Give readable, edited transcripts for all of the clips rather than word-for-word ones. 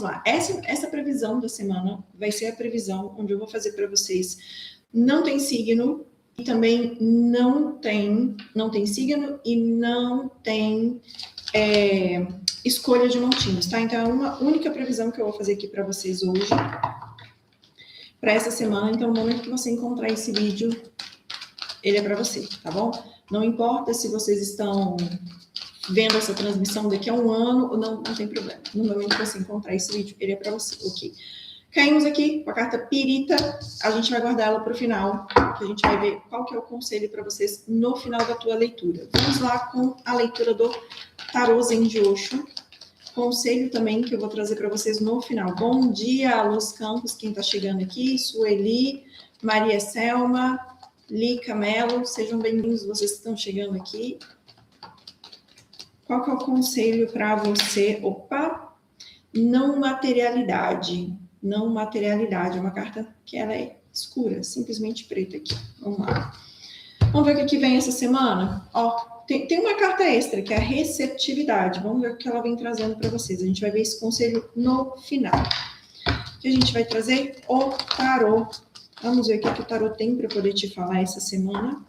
lá. Essa previsão da semana vai ser a previsão onde eu vou fazer para vocês. Não tem signo e também não tem signo e não tem escolha de montinhos, tá? Então, é uma única previsão que eu vou fazer aqui para vocês hoje, para essa semana. Então, no momento que você encontrar esse vídeo, ele é para você, tá bom? Não importa se vocês estão vendo essa transmissão daqui a um ano, não tem problema. No momento que você encontrar esse vídeo, ele é para você, ok? Caímos aqui com a carta Pirita, a gente vai guardar ela para o final, que a gente vai ver qual que é o conselho para vocês no final da tua leitura. Vamos lá com a leitura do Tarô Zen de Osho, conselho também que eu vou trazer para vocês no final. Bom dia, Luz Campos, quem está chegando aqui, Sueli, Maria Selma, Lica Melo, sejam bem-vindos vocês que estão chegando aqui. Qual que é o conselho para você? Opa! Não materialidade. Não materialidade. É uma carta que ela é escura, simplesmente preta aqui. Vamos lá. Vamos ver o que vem essa semana? Ó, tem uma carta extra, que é a receptividade. Vamos ver o que ela vem trazendo para vocês. A gente vai ver esse conselho no final. O que a gente vai trazer? O tarô. Vamos ver o que o tarô tem para poder te falar essa semana.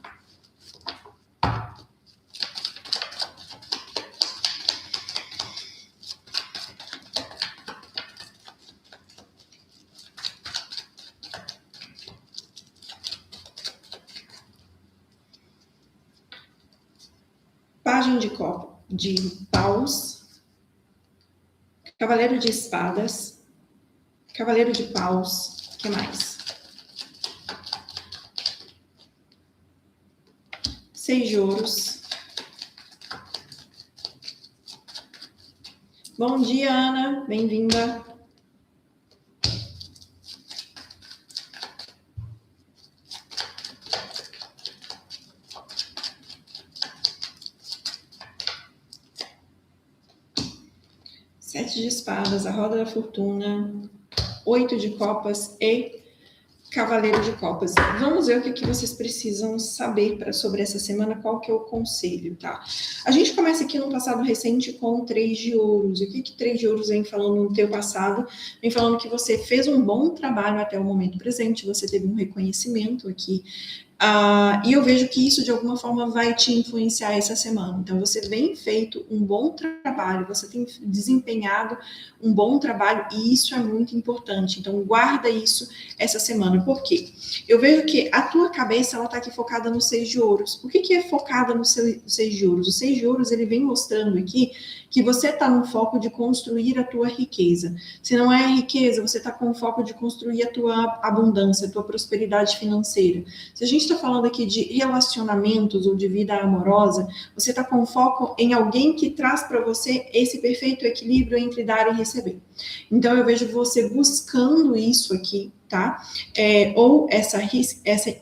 Pagem de paus, cavaleiro de espadas, cavaleiro de paus, o que mais? 6 de ouros. Bom dia, Ana, bem-vinda. Sete de espadas, a roda da fortuna, 8 de copas e cavaleiro de copas. Vamos ver o que vocês precisam saber sobre essa semana, qual que é o conselho, tá? A gente começa aqui no passado recente com 3 de ouros. O que 3 de ouros vem falando no teu passado? Vem falando que você fez um bom trabalho até o momento presente, você teve um reconhecimento aqui. E eu vejo que isso de alguma forma vai te influenciar essa semana. Então, você vem feito um bom trabalho, você tem desempenhado um bom trabalho e isso é muito importante. Então, guarda isso essa semana. Por quê? Eu vejo que a tua cabeça, ela tá aqui focada no 6 de ouros. O que é focada no 6 de ouros? O 6 de ouros, ele vem mostrando aqui que você está no foco de construir a tua riqueza. Se não é a riqueza, você está com o foco de construir a tua abundância, a tua prosperidade financeira. Se a gente está falando aqui de relacionamentos ou de vida amorosa, você está com foco em alguém que traz para você esse perfeito equilíbrio entre dar e receber. Então, eu vejo você buscando isso aqui, tá? Ou essa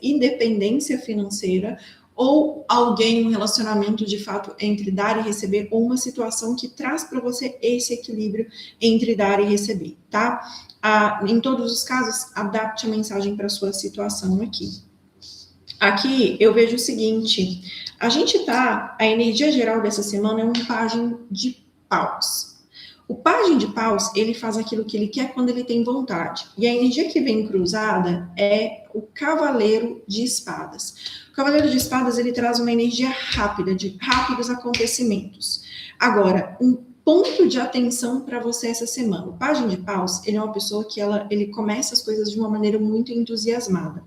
independência financeira, ou alguém, um relacionamento de fato entre dar e receber, ou uma situação que traz para você esse equilíbrio entre dar e receber, tá? Em todos os casos, adapte a mensagem para a sua situação aqui. Aqui eu vejo o seguinte, a energia geral dessa semana é um pajem de paus. O pajem de paus, ele faz aquilo que ele quer quando ele tem vontade. E a energia que vem cruzada é o cavaleiro de espadas. O cavaleiro de espadas, ele traz uma energia rápida, de rápidos acontecimentos. Agora, um ponto de atenção para você essa semana. O pajem de paus, ele é uma pessoa que ele começa as coisas de uma maneira muito entusiasmada.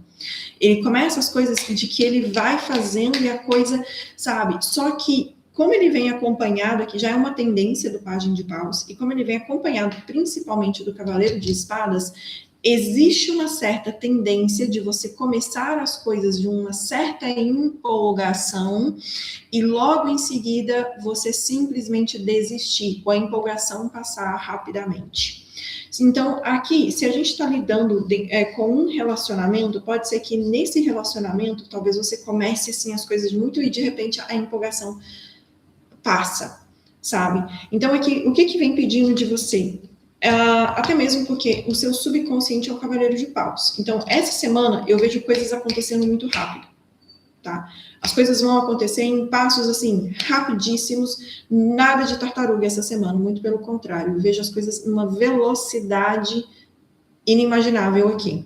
Ele começa as coisas de que ele vai fazendo e a coisa, sabe? Só que, como ele vem acompanhado aqui, já é uma tendência do pajem de paus, e como ele vem acompanhado principalmente do cavaleiro de espadas, existe uma certa tendência de você começar as coisas de uma certa empolgação e logo em seguida você simplesmente desistir, ou a empolgação passar rapidamente. Então, aqui, se a gente está lidando com um relacionamento, pode ser que nesse relacionamento, talvez você comece assim as coisas muito e de repente a empolgação passa, sabe? Então, aqui, o que vem pedindo de você? Até mesmo porque o seu subconsciente é o cavaleiro de paus. Então, essa semana eu vejo coisas acontecendo muito rápido. tá? As coisas vão acontecer em passos, assim, rapidíssimos, nada de tartaruga essa semana, muito pelo contrário, eu vejo as coisas numa velocidade inimaginável aqui.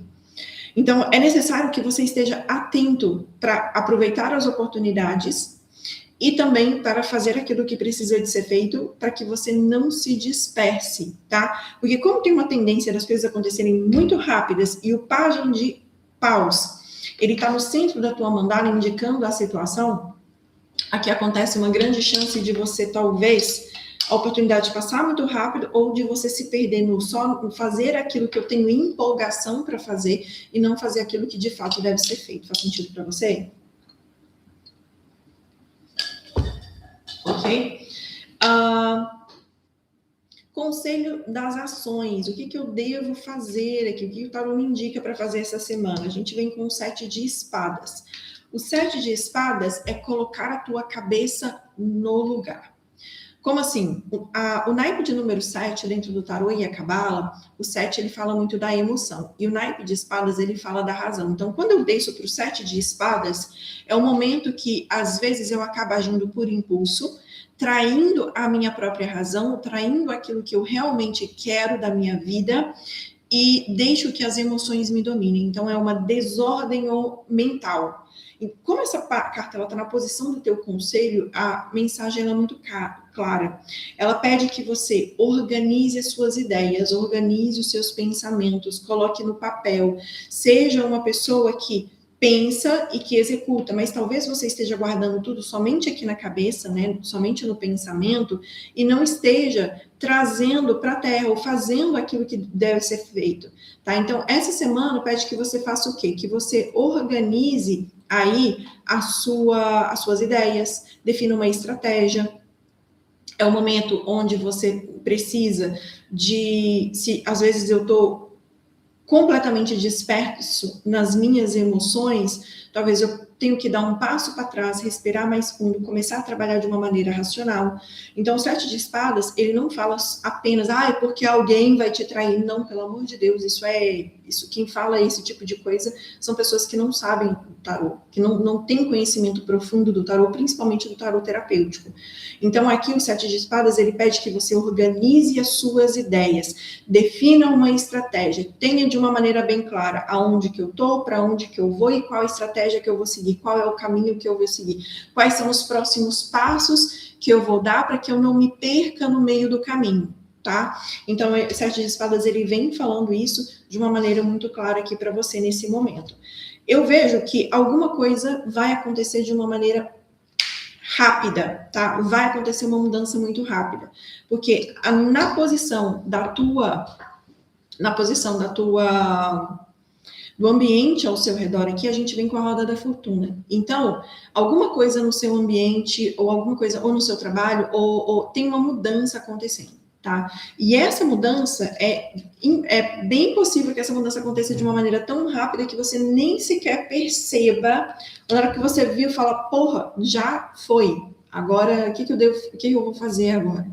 Então, é necessário que você esteja atento para aproveitar as oportunidades e também para fazer aquilo que precisa de ser feito para que você não se disperse, tá? Porque como tem uma tendência das coisas acontecerem muito rápidas e o pajem de paus, ele está no centro da tua mandala indicando a situação, aqui acontece uma grande chance de você talvez a oportunidade de passar muito rápido ou de você se perder no só fazer aquilo que eu tenho empolgação para fazer e não fazer aquilo que de fato deve ser feito. Faz sentido para você? Ok? Conselho das ações. O que eu devo fazer aqui? O que o tarô me indica para fazer essa semana? A gente vem com o 7 de espadas. O 7 de espadas é colocar a tua cabeça no lugar. Como assim? O naipe de número 7 dentro do tarô e a cabala, o 7 ele fala muito da emoção. E o naipe de espadas ele fala da razão. Então, quando eu desço para o 7 de espadas, é um momento que, às vezes, eu acabo agindo por impulso, traindo a minha própria razão, traindo aquilo que eu realmente quero da minha vida e deixo que as emoções me dominem. Então, é uma desordem mental. E como essa carta está na posição do teu conselho, a mensagem é muito clara. Ela pede que você organize as suas ideias, organize os seus pensamentos, coloque no papel, seja uma pessoa que pensa e que executa, mas talvez você esteja guardando tudo somente aqui na cabeça, né, somente no pensamento, e não esteja trazendo para a terra ou fazendo aquilo que deve ser feito, tá? Então, essa semana pede que você faça o quê? Que você organize aí as suas ideias, defina uma estratégia. É um momento onde você precisa se às vezes eu estou completamente disperso nas minhas emoções, talvez eu tenho que dar um passo para trás, respirar mais fundo, começar a trabalhar de uma maneira racional. Então, o 7 de espadas, ele não fala apenas, é porque alguém vai te trair. Não, pelo amor de Deus, quem fala esse tipo de coisa são pessoas que não sabem o tarô, que não têm conhecimento profundo do tarô, principalmente do tarô terapêutico. Então, aqui o 7 de espadas, ele pede que você organize as suas ideias, defina uma estratégia, tenha de uma maneira bem clara aonde que eu tô, para onde que eu vou e qual a estratégia que eu vou seguir, qual é o caminho que eu vou seguir, quais são os próximos passos que eu vou dar para que eu não me perca no meio do caminho, tá? Então, o 7 de espadas, ele vem falando isso de uma maneira muito clara aqui para você nesse momento. Eu vejo que alguma coisa vai acontecer de uma maneira rápida, tá? Vai acontecer uma mudança muito rápida, porque na posição do ambiente ao seu redor aqui, a gente vem com a roda da fortuna. Então, alguma coisa no seu ambiente, ou alguma coisa, ou no seu trabalho, ou tem uma mudança acontecendo, tá? E essa mudança, é bem possível que essa mudança aconteça de uma maneira tão rápida que você nem sequer perceba. Na hora que você viu, fala, porra, já foi. Agora, o que eu vou fazer agora?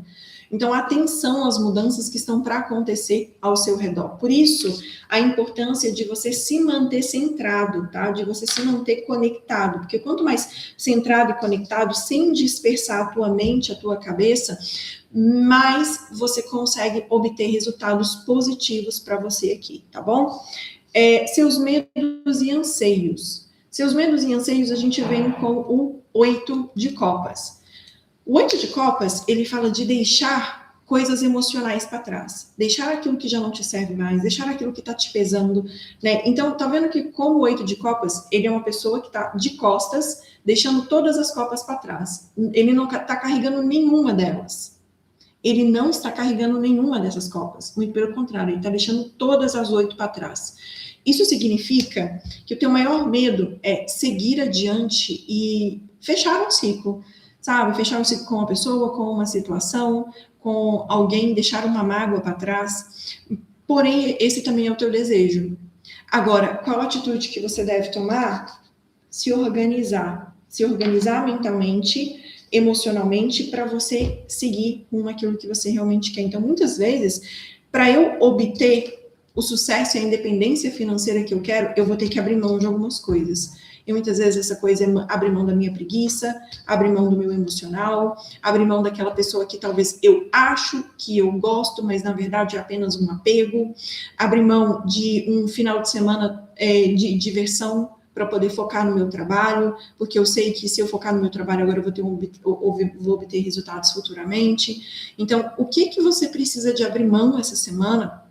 Então, atenção às mudanças que estão para acontecer ao seu redor. Por isso, a importância de você se manter centrado, tá? De você se manter conectado. Porque quanto mais centrado e conectado, sem dispersar a tua mente, a tua cabeça, mais você consegue obter resultados positivos para você aqui, tá bom? Seus medos e anseios. Seus medos e anseios, a gente vem com o 8 de copas. O 8 de copas, ele fala de deixar coisas emocionais para trás. Deixar aquilo que já não te serve mais, deixar aquilo que está te pesando, né? Então, tá vendo que como o 8 de copas, ele é uma pessoa que está de costas, deixando todas as copas para trás. Ele não está carregando nenhuma delas. Ele não está carregando nenhuma dessas copas. Muito pelo contrário, ele está deixando todas as 8 para trás. Isso significa que o teu maior medo é seguir adiante e fechar um ciclo. Sabe, fechar um ciclo com uma pessoa, com uma situação, com alguém, deixar uma mágoa para trás. Porém, esse também é o teu desejo. Agora, qual atitude que você deve tomar? Se organizar. Se organizar mentalmente, emocionalmente, para você seguir com aquilo que você realmente quer. Então, muitas vezes, para eu obter o sucesso e a independência financeira que eu quero, eu vou ter que abrir mão de algumas coisas. E muitas vezes essa coisa é abrir mão da minha preguiça, abrir mão do meu emocional, abrir mão daquela pessoa que talvez eu acho que eu gosto, mas na verdade é apenas um apego, abrir mão de um final de semana de diversão para poder focar no meu trabalho, porque eu sei que se eu focar no meu trabalho agora eu vou obter resultados futuramente. Então, o que você precisa de abrir mão essa semana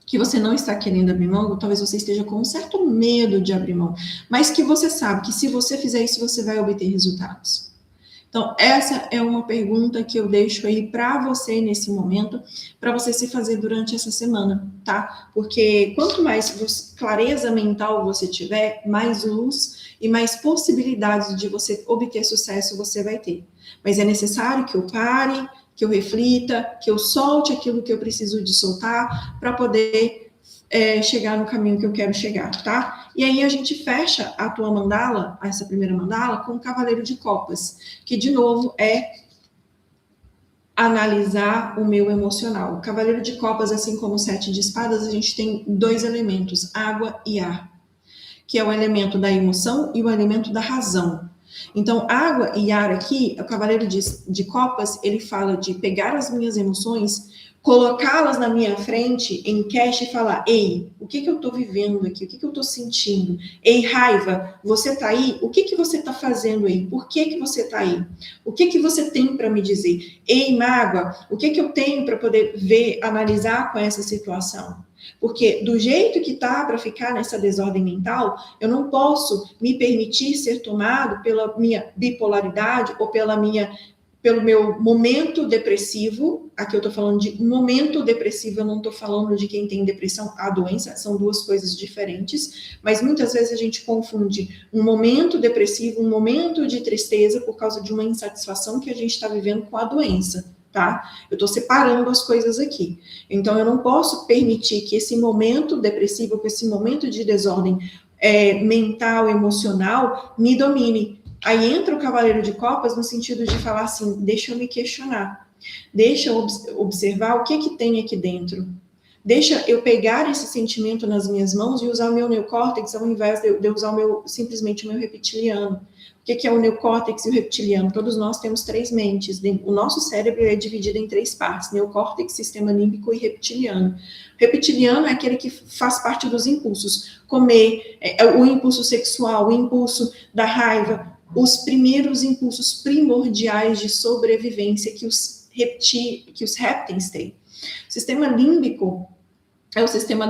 que você não está querendo abrir mão, ou talvez você esteja com um certo medo de abrir mão, mas que você sabe que se você fizer isso, você vai obter resultados. Então, essa é uma pergunta que eu deixo aí para você nesse momento, para você se fazer durante essa semana, tá? Porque quanto mais clareza mental você tiver, mais luz e mais possibilidades de você obter sucesso você vai ter. Mas é necessário que eu pare, que eu reflita, que eu solte aquilo que eu preciso de soltar para poder chegar no caminho que eu quero chegar, tá? E aí a gente fecha a tua mandala, essa primeira mandala, com o Cavaleiro de Copas, que de novo é analisar o meu emocional. O Cavaleiro de Copas, assim como o Sete de Espadas, a gente tem dois elementos, água e ar, que é o elemento da emoção e o elemento da razão. Então, água e ar aqui, o Cavaleiro de Copas, ele fala de pegar as minhas emoções, colocá-las na minha frente em cash e falar, ei, o que eu estou vivendo aqui? O que eu estou sentindo? Ei, raiva, você está aí? O que você está fazendo aí? Por que você está aí? O que você tem para me dizer? Ei, mágoa, o que eu tenho para poder ver, analisar com essa situação? Porque do jeito que tá para ficar nessa desordem mental, eu não posso me permitir ser tomado pela minha bipolaridade ou pelo meu momento depressivo. Aqui eu tô falando de momento depressivo, eu não tô falando de quem tem depressão, a doença, são duas coisas diferentes, mas muitas vezes a gente confunde um momento depressivo, um momento de tristeza por causa de uma insatisfação que a gente está vivendo com a doença. Tá? Eu estou separando as coisas aqui. Então, eu não posso permitir que esse momento depressivo, que esse momento de desordem mental, emocional, me domine. Aí entra o Cavaleiro de Copas no sentido de falar assim, deixa eu me questionar, deixa eu observar o que tem aqui dentro. Deixa eu pegar esse sentimento nas minhas mãos e usar o meu neocórtex ao invés de eu usar simplesmente o meu reptiliano. O que é o neocórtex e o reptiliano? Todos nós temos três mentes. O nosso cérebro é dividido em três partes: neocórtex, sistema límbico e reptiliano. Reptiliano é aquele que faz parte dos impulsos. Comer, o impulso sexual, o impulso da raiva, os primeiros impulsos primordiais de sobrevivência que os répteis têm. O sistema límbico é o sistema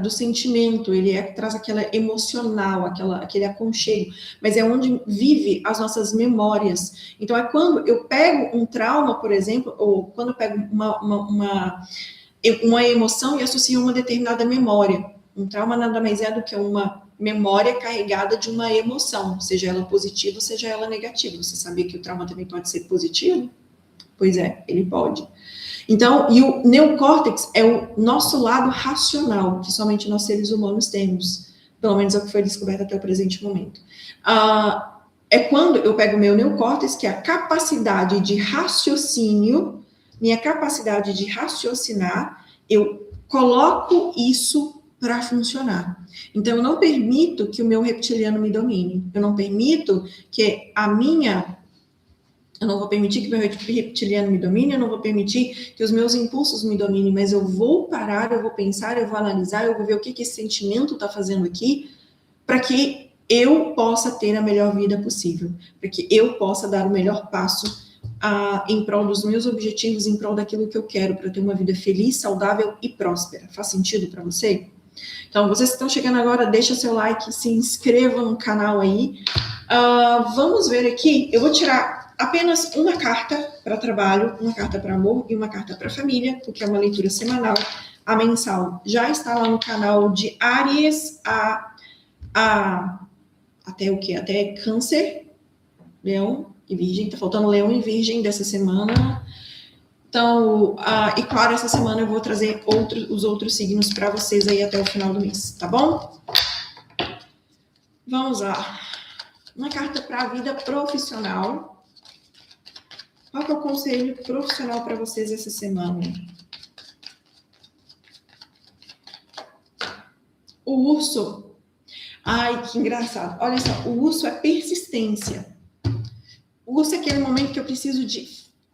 do sentimento, ele traz aquela emocional, aquele aconchego, mas é onde vive as nossas memórias. Então, é quando eu pego um trauma, por exemplo, ou quando eu pego uma emoção e associo a uma determinada memória. Um trauma nada mais é do que uma memória carregada de uma emoção, seja ela positiva, seja ela negativa. Você sabia que o trauma também pode ser positivo? Pois é, ele pode. Então, e o neocórtex é o nosso lado racional, que somente nós seres humanos temos. Pelo menos é o que foi descoberto até o presente momento. É quando eu pego o meu neocórtex, que é a capacidade de raciocínio, minha capacidade de raciocinar, eu coloco isso para funcionar. Então, eu não permito que o meu reptiliano me domine. Eu não permito que eu não vou permitir que meu reptiliano me domine, eu não vou permitir que os meus impulsos me dominem, mas eu vou parar, eu vou pensar, eu vou analisar, eu vou ver o que esse sentimento está fazendo aqui, para que eu possa ter a melhor vida possível, para que eu possa dar o melhor passo em prol dos meus objetivos, em prol daquilo que eu quero, para ter uma vida feliz, saudável e próspera. Faz sentido para você? Então, vocês que estão chegando agora, deixa seu like, se inscreva no canal aí. Vamos ver aqui, eu vou tirar apenas uma carta para trabalho, uma carta para amor e uma carta para família, porque é uma leitura semanal. A mensal já está lá no canal de Áries até o quê? Até Câncer, Leão e Virgem. Tá faltando Leão e Virgem dessa semana. Então, e claro, essa semana eu vou trazer os outros signos para vocês aí até o final do mês, tá bom? Vamos lá. Uma carta para a vida profissional. Qual que é o conselho profissional para vocês essa semana? O urso. Ai, que engraçado. Olha só, o urso é persistência. O urso é aquele momento que eu preciso de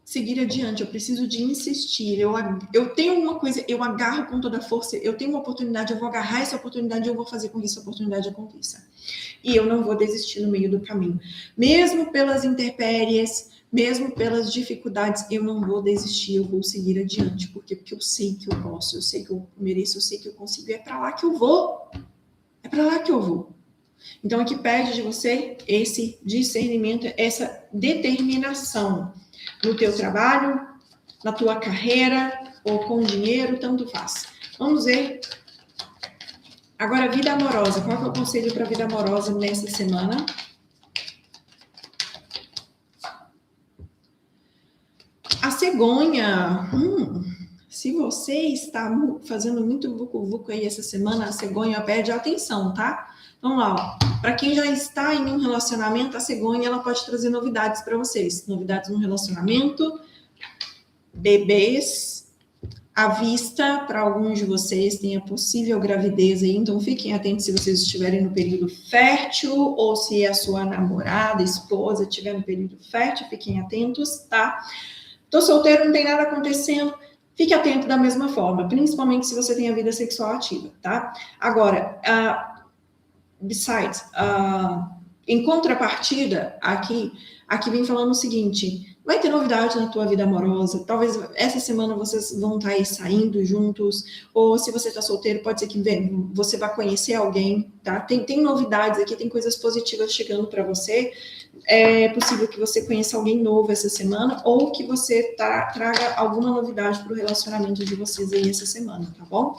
seguir adiante, eu preciso de insistir. Eu tenho uma coisa, eu agarro com toda a força, eu tenho uma oportunidade, eu vou agarrar essa oportunidade, eu vou fazer com que essa oportunidade aconteça. E eu não vou desistir no meio do caminho. Mesmo pelas intempéries, mesmo pelas dificuldades, eu não vou desistir, eu vou seguir adiante. Porque eu sei que eu posso, eu sei que eu mereço, eu sei que eu consigo, é para lá que eu vou. É para lá que eu vou. Então, aqui pede de você esse discernimento, essa determinação no teu trabalho, na tua carreira, ou com dinheiro, tanto faz. Vamos ver. Agora, vida amorosa. Qual que é o conselho para a vida amorosa nessa semana? A cegonha. Se você está fazendo muito vucu-vucu aí essa semana, a cegonha pede atenção, tá? Vamos lá, para quem já está em um relacionamento, a cegonha ela pode trazer novidades para vocês. Novidades no relacionamento, bebês, à vista para alguns de vocês, tem a possível gravidez aí, então fiquem atentos se vocês estiverem no período fértil ou se a sua namorada, esposa estiver no período fértil, fiquem atentos, tá? Tô solteiro, não tem nada acontecendo, fique atento da mesma forma, principalmente se você tem a vida sexual ativa, tá? Agora, em contrapartida, aqui vem falando o seguinte, vai ter novidade na tua vida amorosa, talvez essa semana vocês vão estar aí saindo juntos, ou se você está solteiro, pode ser que você vá conhecer alguém, tá? Tem novidades aqui, tem coisas positivas chegando para você, é possível que você conheça alguém novo essa semana, ou que você traga alguma novidade para o relacionamento de vocês aí essa semana, tá bom?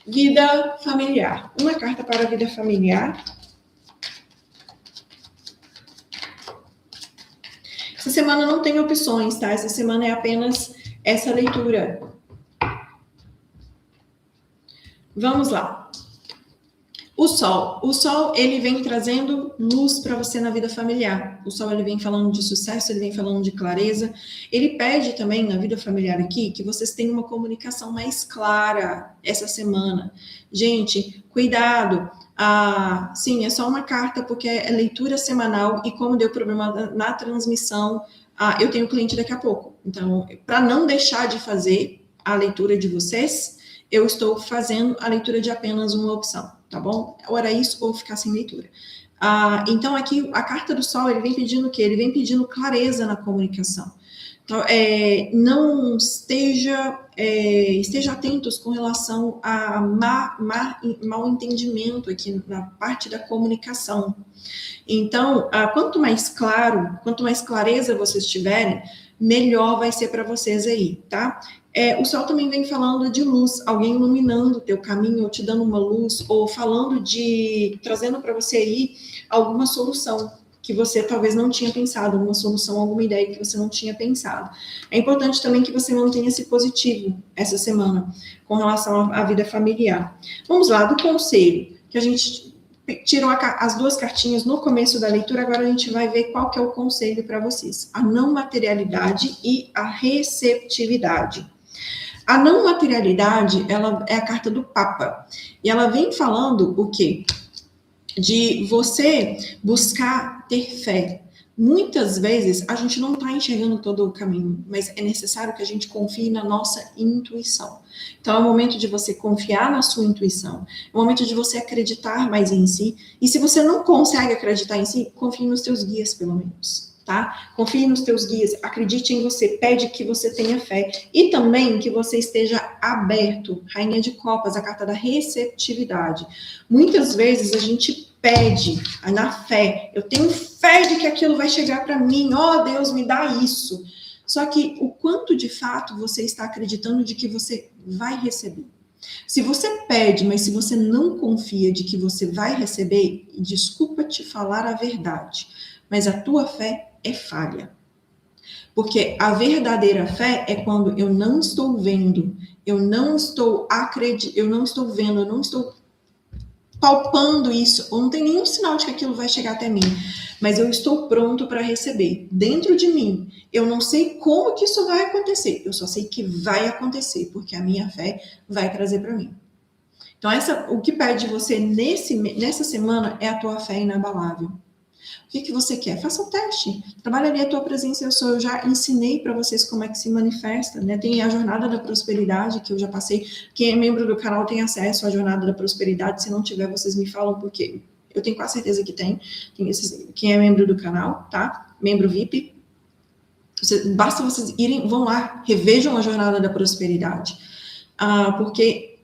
Vida familiar. Uma carta para a vida familiar. Essa semana não tem opções, tá? Essa semana é apenas essa leitura. Vamos lá. O Sol, ele vem trazendo luz para você na vida familiar. O Sol, ele vem falando de sucesso, ele vem falando de clareza. Ele pede também na vida familiar aqui que vocês tenham uma comunicação mais clara essa semana. Gente, cuidado. Sim, é só uma carta porque é leitura semanal e como deu problema na transmissão, eu tenho cliente daqui a pouco. Então, para não deixar de fazer a leitura de vocês, eu estou fazendo a leitura de apenas uma opção, tá bom? Ou era isso ou ficar sem leitura. Então, aqui, a carta do Sol, ele vem pedindo o quê? Ele vem pedindo clareza na comunicação. Então, não esteja atentos com relação a mal entendimento aqui na parte da comunicação. Então, quanto mais claro, quanto mais clareza vocês tiverem, melhor vai ser para vocês aí, tá? O Sol também vem falando de luz, alguém iluminando o teu caminho, ou te dando uma luz, ou trazendo para você aí alguma solução que você talvez não tinha pensado, alguma solução, alguma ideia que você não tinha pensado. É importante também que você mantenha esse positivo essa semana com relação à vida familiar. Vamos lá, do conselho, que a gente tirou as duas cartinhas no começo da leitura, agora a gente vai ver qual que é o conselho para vocês. A não materialidade e a receptividade. A não materialidade, ela é a carta do Papa, e ela vem falando o quê? De você buscar ter fé. Muitas vezes a gente não está enxergando todo o caminho, mas é necessário que a gente confie na nossa intuição. Então é o momento de você confiar na sua intuição, é o momento de você acreditar mais em si, e se você não consegue acreditar em si, confie nos teus guias pelo menos. Tá? Confie nos teus guias, acredite em você, pede que você tenha fé e também que você esteja aberto. Rainha de Copas, a carta da receptividade. Muitas vezes a gente pede na fé, eu tenho fé de que aquilo vai chegar para mim, Deus, me dá isso. Só que o quanto de fato você está acreditando de que você vai receber? Se você pede, mas se você não confia de que você vai receber, desculpa te falar a verdade, mas a tua fé é falha. Porque a verdadeira fé é quando eu não estou vendo, eu não estou vendo, eu não estou palpando isso, ou não tem nenhum sinal de que aquilo vai chegar até mim, mas eu estou pronto para receber. Dentro de mim, eu não sei como que isso vai acontecer, eu só sei que vai acontecer, porque a minha fé vai trazer para mim. Então, o que pede de você nessa semana é a tua fé inabalável. O que você quer? Faça o teste. Trabalhe ali a tua presença. Eu já ensinei para vocês como é que se manifesta, né? Tem a Jornada da Prosperidade, que eu já passei. Quem é membro do canal tem acesso à Jornada da Prosperidade. Se não tiver, vocês me falam, porque eu tenho quase certeza que tem. Quem é membro do canal, tá? Membro VIP. Basta vocês vão lá, revejam a Jornada da Prosperidade. Porque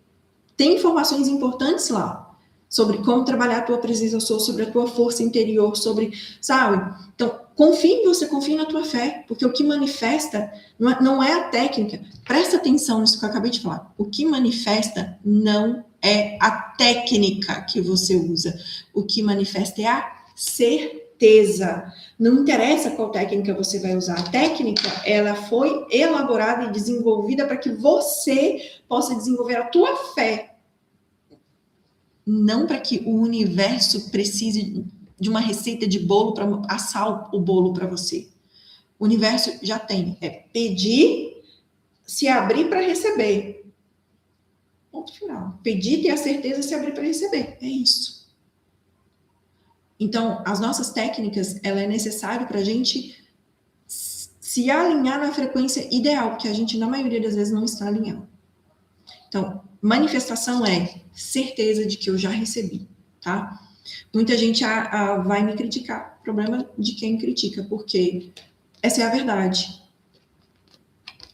tem informações importantes lá sobre como trabalhar a tua presença, sobre a tua força interior, sobre, sabe? Então, confie em você, confie na tua fé, porque o que manifesta não é a técnica. Presta atenção nisso que eu acabei de falar. O que manifesta não é a técnica que você usa. O que manifesta é a certeza. Não interessa qual técnica você vai usar. A técnica, ela foi elaborada e desenvolvida para que você possa desenvolver a tua fé. Não para que o universo precise de uma receita de bolo para assar o bolo para você. O universo já tem. É pedir, se abrir para receber. Ponto final. Pedir, ter a certeza, se abrir para receber. É isso. Então, as nossas técnicas, ela é necessário para a gente se alinhar na frequência ideal, porque a gente, na maioria das vezes, não está alinhado. Então, manifestação é certeza de que eu já recebi, tá? Muita gente vai me criticar. Problema de quem critica, porque essa é a verdade.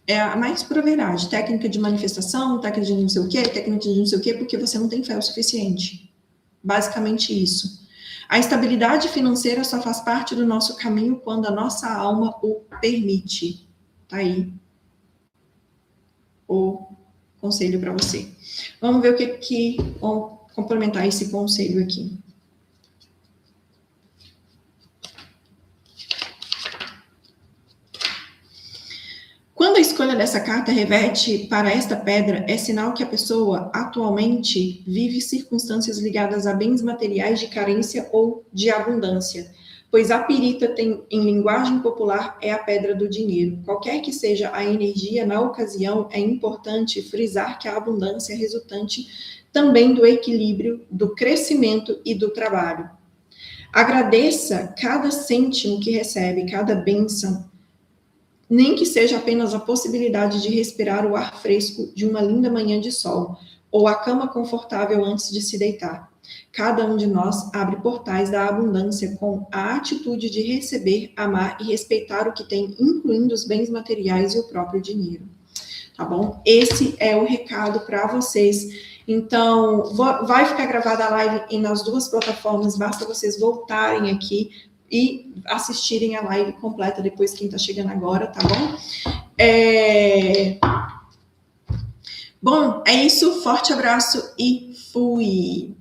É a mais pura verdade. Técnica de manifestação, técnica de não sei o quê, técnica de não sei o quê, porque você não tem fé o suficiente. Basicamente isso. A estabilidade financeira só faz parte do nosso caminho quando a nossa alma o permite. Tá aí o conselho para você. Vamos ver o que vamos complementar esse conselho aqui. Quando a escolha dessa carta reverte para esta pedra, é sinal que a pessoa atualmente vive circunstâncias ligadas a bens materiais de carência ou de abundância, pois a pirita tem, em linguagem popular, é a pedra do dinheiro. Qualquer que seja a energia na ocasião, é importante frisar que a abundância é resultante também do equilíbrio, do crescimento e do trabalho. Agradeça cada cêntimo que recebe, cada bênção, nem que seja apenas a possibilidade de respirar o ar fresco de uma linda manhã de sol, ou a cama confortável antes de se deitar. Cada um de nós abre portais da abundância com a atitude de receber, amar e respeitar o que tem, incluindo os bens materiais e o próprio dinheiro. Tá bom? Esse é o recado para vocês. Então, vai ficar gravada a live nas duas plataformas, basta vocês voltarem aqui e assistirem a live completa depois, quem está chegando agora, tá bom? Bom, é isso. Forte abraço e fui!